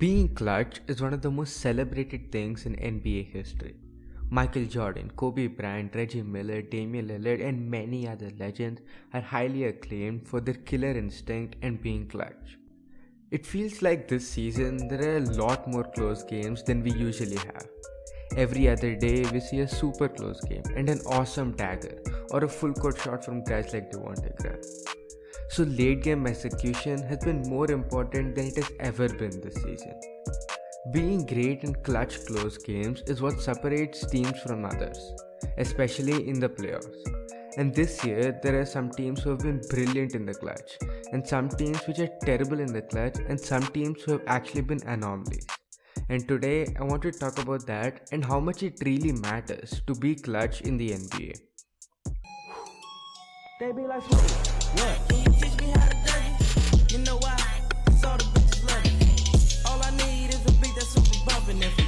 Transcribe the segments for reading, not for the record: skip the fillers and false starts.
Being clutch is one of the most celebrated things in NBA history. Michael Jordan, Kobe Bryant, Reggie Miller, Damian Lillard, and many other legends are highly acclaimed for their killer instinct and being clutch. It feels like this season there are a lot more close games than we usually have. Every other day we see a super close game and an awesome dagger or a full court shot from guys like Devontae Graham. So late game execution has been more important than it has ever been this season. Being great in clutch close games is what separates teams from others, especially in the playoffs. And this year there are some teams who have been brilliant in the clutch, and some teams which are terrible in the clutch, and some teams who have actually been anomalies. And today I want to talk about that and how much it really matters to be clutch in the NBA. They be like, yeah. Can you teach me how to dirty? You know why? Cause all the bitches love it. All I need is a beat that's super bumpin'. And for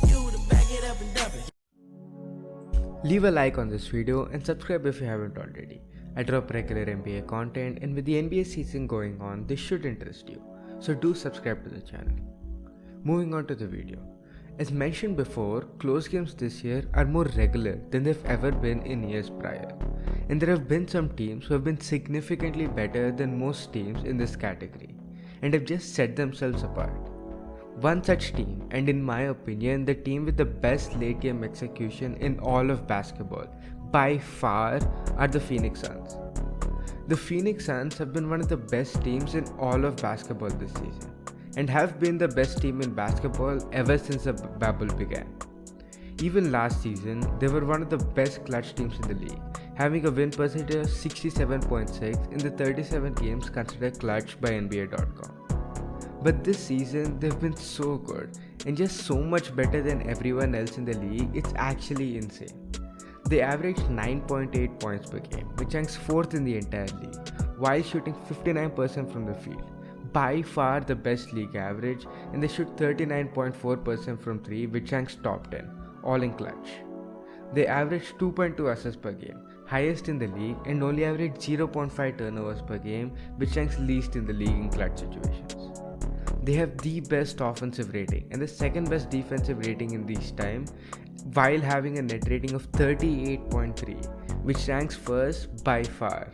you to back it up and dump it. Leave a like on this video and subscribe if you haven't already. I drop regular NBA content, and with the NBA season going on, this should interest you. So do subscribe to the channel. Moving on to the video. As mentioned before, close games this year are more regular than they've ever been in years prior. And there have been some teams who have been significantly better than most teams in this category and have just set themselves apart. One such team, and in my opinion the team with the best late game execution in all of basketball by far, are the Phoenix Suns. The Phoenix Suns have been one of the best teams in all of basketball this season and have been the best team in basketball ever since the bubble began. Even last season, they were one of the best clutch teams in the league, having a win percentage of 67.6 in the 37 games considered clutch by NBA.com. But this season, they've been so good and just so much better than everyone else in the league, it's actually insane. They averaged 9.8 points per game, which ranks 4th in the entire league, while shooting 59% from the field. By far the best league average, and they shoot 39.4% from 3, which ranks top 10, all in clutch. They averaged 2.2 assists per game, highest in the league, and only averaged 0.5 turnovers per game, which ranks least in the league in clutch situations. They have the best offensive rating and the second best defensive rating in this time, while having a net rating of 38.3, which ranks first by far.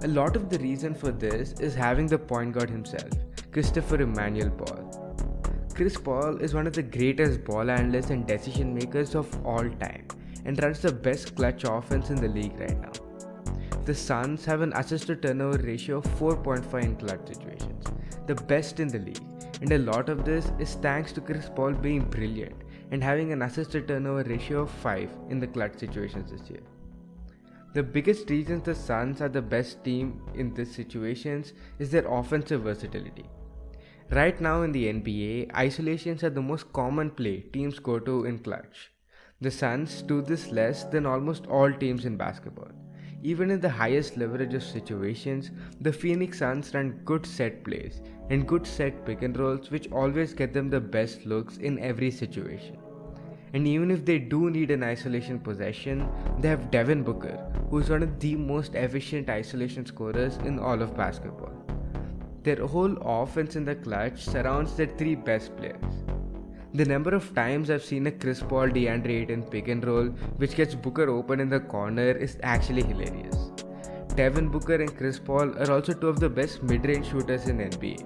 A lot of the reason for this is having the point guard himself, Christopher Emmanuel Paul. Chris Paul is one of the greatest ball handlers and decision makers of all time and runs the best clutch offense in the league right now. The Suns have an assist to turnover ratio of 4.5 in clutch situations, the best in the league, and a lot of this is thanks to Chris Paul being brilliant and having an assist to turnover ratio of 5 in the clutch situations this year. The biggest reason the Suns are the best team in these situations is their offensive versatility. Right now in the NBA, isolations are the most common play teams go to in clutch. The Suns do this less than almost all teams in basketball. Even in the highest leverage of situations, the Phoenix Suns run good set plays and good set pick and rolls, which always get them the best looks in every situation. And even if they do need an isolation possession, they have Devin Booker, who is one of the most efficient isolation scorers in all of basketball. Their whole offense in the clutch surrounds their 3 best players. The number of times I've seen a Chris Paul DeAndre Ayton pick and roll which gets Booker open in the corner is actually hilarious. Devin Booker and Chris Paul are also 2 of the best mid-range shooters in NBA.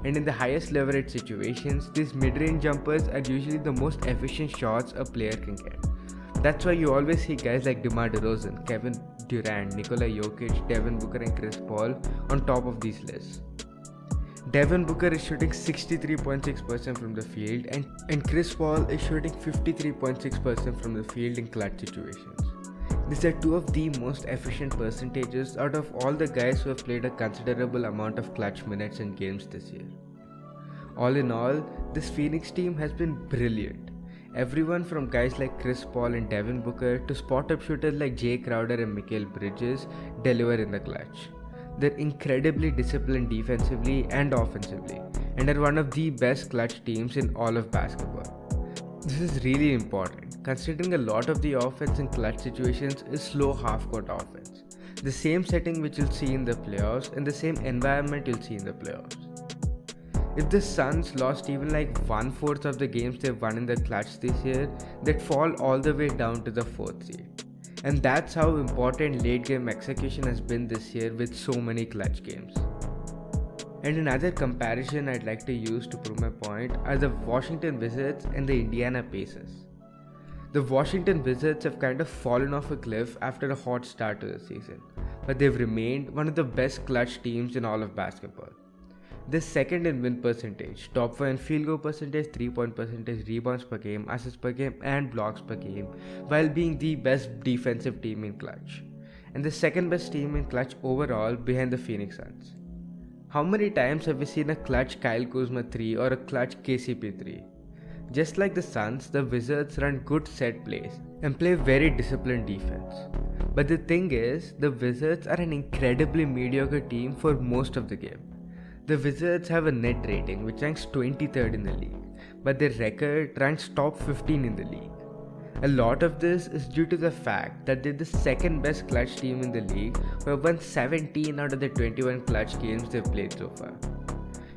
And in the highest leverage situations, these mid-range jumpers are usually the most efficient shots a player can get. That's why you always see guys like DeMar DeRozan, Kevin Durant, Nikola Jokic, Devin Booker and Chris Paul on top of these lists. Devin Booker is shooting 63.6% from the field and Chris Paul is shooting 53.6% from the field in clutch situations. These are 2 of the most efficient percentages out of all the guys who have played a considerable amount of clutch minutes in games this year. All in all, this Phoenix team has been brilliant. Everyone from guys like Chris Paul and Devin Booker to spot-up shooters like Jay Crowder and Mikal Bridges deliver in the clutch. They're incredibly disciplined defensively and offensively and are one of the best clutch teams in all of basketball. This is really important, considering a lot of the offense in clutch situations is slow half-court offense. The same setting which you'll see in the playoffs and the same environment you'll see in the playoffs. If the Suns lost even like 1/4 of the games they've won in the clutch this year, they'd fall all the way down to the 4th seed. And that's how important late game execution has been this year with so many clutch games. And another comparison I'd like to use to prove my point are the Washington Wizards and the Indiana Pacers. The Washington Wizards have kind of fallen off a cliff after a hot start to the season, but they've remained one of the best clutch teams in all of basketball. They're second in win percentage, top 5 in field goal percentage, 3-point percentage, rebounds per game, assists per game, and blocks per game, while being the best defensive team in clutch, and the second best team in clutch overall behind the Phoenix Suns. How many times have we seen a clutch Kyle Kuzma 3 or a clutch KCP 3? Just like the Suns, the Wizards run good set plays and play very disciplined defense. But the thing is, the Wizards are an incredibly mediocre team for most of the game. The Wizards have a net rating which ranks 23rd in the league, but their record ranks top 15 in the league. A lot of this is due to the fact that they're the second best clutch team in the league who have won 17 out of the 21 clutch games they've played so far.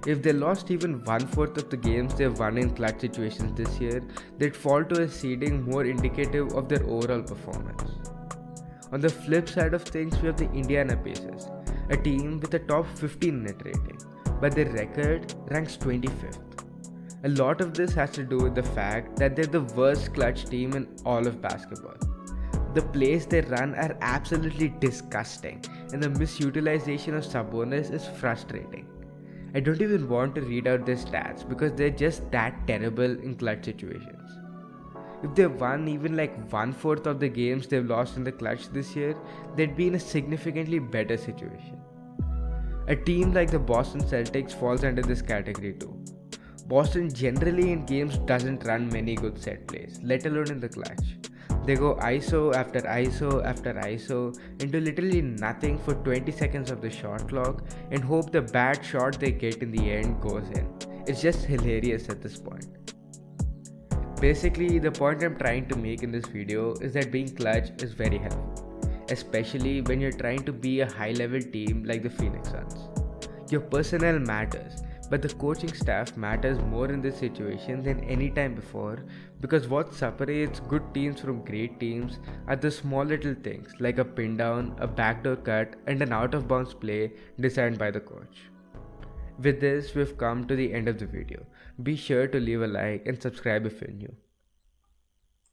If they lost even 1/4 of the games they've won in clutch situations this year, they'd fall to a seeding more indicative of their overall performance. On the flip side of things, we have the Indiana Pacers, a team with a top 15 net rating, but their record ranks 25th. A lot of this has to do with the fact that they're the worst clutch team in all of basketball. The plays they run are absolutely disgusting, and the misutilization of Sabonis is frustrating. I don't even want to read out their stats because they're just that terrible in clutch situations. If they won even like 1/4 of the games they've lost in the clutch this year, they'd be in a significantly better situation. A team like the Boston Celtics falls under this category too. Boston generally in games doesn't run many good set plays, let alone in the clutch. They go ISO after ISO after ISO into literally nothing for 20 seconds of the shot clock and hope the bad shot they get in the end goes in. It's just hilarious at this point. Basically, the point I'm trying to make in this video is that being clutch is very helpful, especially when you're trying to be a high-level team like the Phoenix Suns. Your personnel matters, but the coaching staff matters more in this situation than any time before, because what separates good teams from great teams are the small little things like a pin down, a backdoor cut, and an out of bounds play designed by the coach. With this, we've come to the end of the video. Be sure to leave a like and subscribe if you're new.